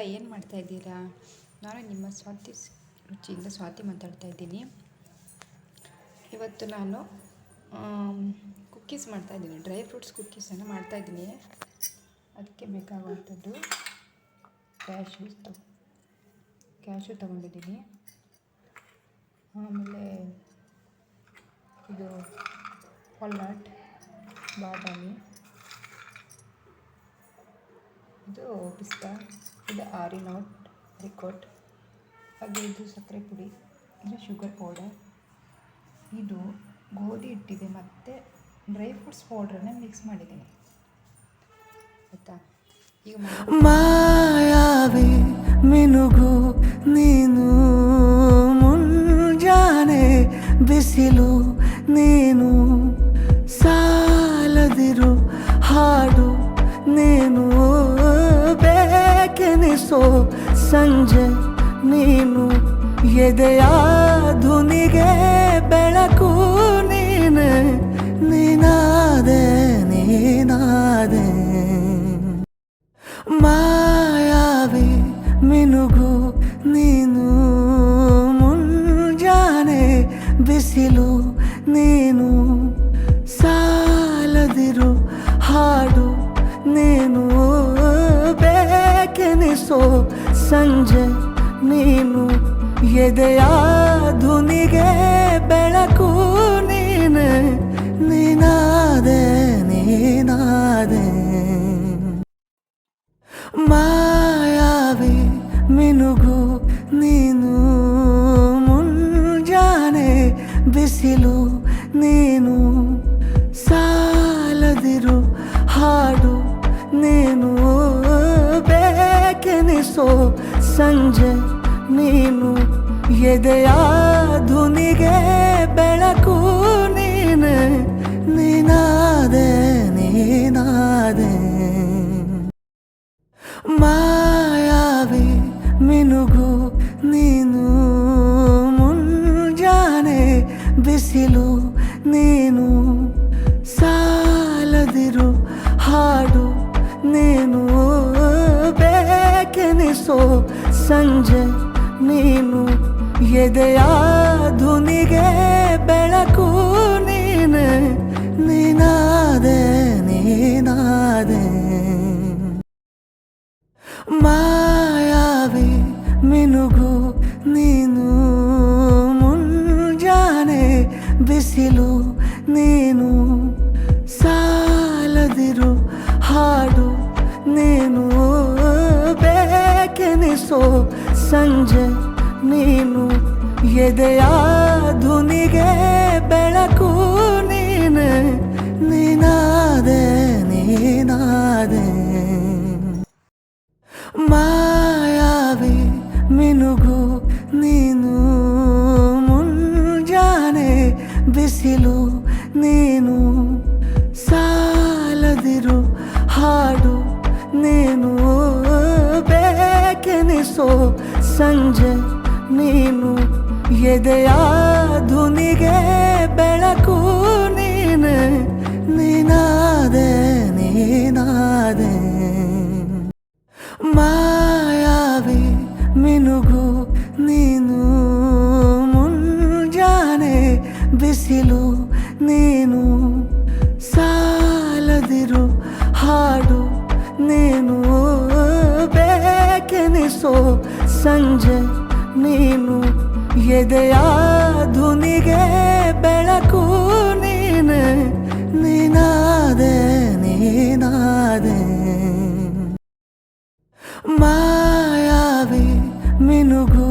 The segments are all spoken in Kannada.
ಎಲ್ಲ ಏನು ಮಾಡ್ತಾಯಿದ್ದೀರಾ? ನಾನು ನಿಮ್ಮ ಸ್ವಾತಿ ರುಚಿಯಿಂದ ಸ್ವಾತಿ ಮಾತಾಡ್ತಾ ಇದ್ದೀನಿ. ಇವತ್ತು ನಾನು ಕುಕ್ಕೀಸ್ ಮಾಡ್ತಾಯಿದ್ದೀನಿ, ಡ್ರೈ ಫ್ರೂಟ್ಸ್ ಕುಕ್ಕೀಸನ್ನು ಮಾಡ್ತಾಯಿದ್ದೀನಿ. ಅದಕ್ಕೆ ಬೇಕಾಗುವಂಥದ್ದು ಕ್ಯಾಶ್ಯೂ ತೊಗೊಂಡಿದ್ದೀನಿ. ಆಮೇಲೆ ಇದು ವಾಲ್ನಟ್, ಬಾದಾಮಿ, ಇದು ಪಿಸ್ತಾ, ಇದು ಆರಿಕೋಟ್, ಹಾಗೆ ಇದು ಸಕ್ಕರೆ ಪುಡಿ, ಇದು ಶುಗರ್ ಪೌಡರ್, ಇದು ಗೋಧಿ ಹಿಟ್ಟಿದೆ ಮತ್ತು ಡ್ರೈ ಫ್ರೂಟ್ಸ್ ಪೌಡ್ರನ್ನ ಮಿಕ್ಸ್ ಮಾಡಿದ್ದೀನಿ. ಆಯಿತಾ? ಈಗ ಮಾಯಾವಿ ಮಿನುಗು ನೀನು, ಮುಂಜಾನೆ ಬಿಸಿಲು ನೀನು, ಸಾಲದಿರು ಹಾಡು ನೀನು, ಬೇಕೆನಿಸೋ ಸಂಜೆ ನೀನು, ಎದೆಯ ಧುನಿಗೆ ಬೆಳಕು ನೀನೆ, ನೀನಾದೆ ಮಾಯಾವಿ ಮಿನುಗು ನೀನು, ಮುಂಜಾನೆ ಬಿಸಿಲು ನೀನು, ಸಾಲದಿರು ಹಾಡು ನೀನು, ಬೇಕೆನಿಸೋ ಸಂಜೆ ನೀನು, ಎದೆಯ ಧುನಿಗೆ ಬೆಳಕು ನೀನೆ, ನೀನಾದೆ ಮಾಯಾವಿ ಮಿನುಗು ನೀನು, ಮುಂಜಾನೆ ಬಿಸಿಲು ನೀನು, ಸಾಲದಿರು ಹಾಡು ನೀನು, ಬೇಕೆನಿಸೋ ಸಂಜೆ ನೀನು, ಎದೆಯ ಧುನಿಗೆ ಬೆಳಕು ನೀನೆ, ನೀನಾದೆ ಮಾಯಾವಿ ಮಿನುಗು ನೀನು, ಮುಂಜಾನೆ ಬಿಸಿಲು ನೀನು, ಸಾಲದಿರು ಹಾಡು ನೀನು, ಬೇಕೆನಿಸೋ ಸಂಜೆ ನೀನು, ಎದೆಯ ಧುನಿಗೆ ಬೆಳಕು ನೀನೆ, ನೀನಾದೆ ಮಾಯಾವಿ ಮಿನುಗು ನೀನು, ಮುಂಜಾನೆ ಬಿಸಿಲು ನೀನು, ಸಾಲದಿರು ಹಾಡು ನೀನು, ಬೇಕೆನಿಸೋ ಸಂಜೆ ನೀನು, ಎದೆಯ ಧುನಿಗೆ ಬೆಳಕು ನೀನೆ, ನೀನಾದೆ ಮಾಯಾವಿ ಮಿನುಗು ನೀನು, ಮುಂಜಾನೆ ಬಿಸಿಲು ನೀನು, ಸಾಲದಿರು ಹಾಡು ನೀನು, ಬೇಕೆನಿಸೋ ಸಂಜೆ ನೀನು, ಎದೆಯ ಧುನಿಗೆ ಬೆಳಕು ನೀನೆ, ನೀನಾದೆ ಮಾಯಾವಿ ಮಿನುಗು ನೀನು, ಮುಂಜಾನೆ ಬಿಸಿಲು ನೀನು, ಸಾಲದಿರು ಹಾಡು ನೀನು, ಬೇಕೆನಿಸೋ ಸಂಜೆ ನೀನು, ಎದೆಯ ಧುನಿಗೆ ಬೆಳಕು ನೀನೆ, ನೀನಾದೆ ಮಾಯಾವಿ ಮಿನುಗು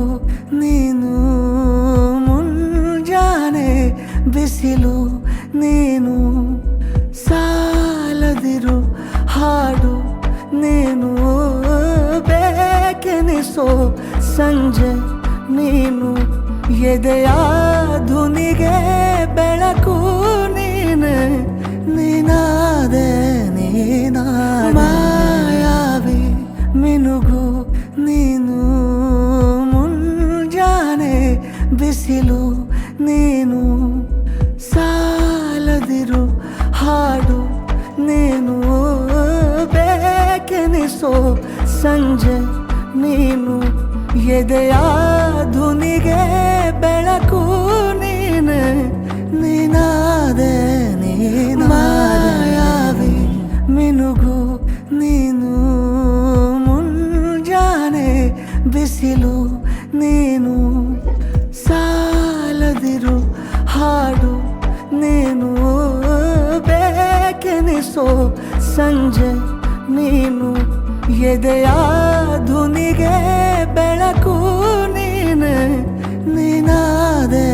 ನೀನು, ಮುಂಜಾನೆ ಬಿಸಿಲು ನೀನು, ಸಾಲದಿರು ಹಾಡು ನೀನು, ಬೇಕೆನಿಸೋ ಸಂಜೆ ನೀನು, ಎದೆಯ ಧುನಿಗೆ ಬೆಳಕು ನೀನೆ, ನೀನಾದೆ ಮಾಯಾವಿ ಮಿನುಗು ನೀನು, ಮುಂಜಾನೆ ಬಿಸಿಲು ನೀನು, ಸಾಲದಿರು ಹಾಡು ನೀನು, ಬೇಕೆನಿಸೋ ಸಂಜೆ ನೀನು ಎದೆಯ ಧುನಿಗೆ ಬೆಳಕು ನೀನೆ ನೀನಾದೆ ಮಾಯಾವಿ ಮಿನುಗು ನೀನು ಮುಂಜಾನೆ ಬಿಸಿಲು ನೀನು ಸಾಲದಿರು ಹಾಡು ನೀನು ಬೇಕೆನಿಸೋ ಸಂಜೆ ನೀನು ಎದೆಯ ಧುನಿಗೆ ಬೆಳಕು ನೀನೆ ನೀನಾದೆ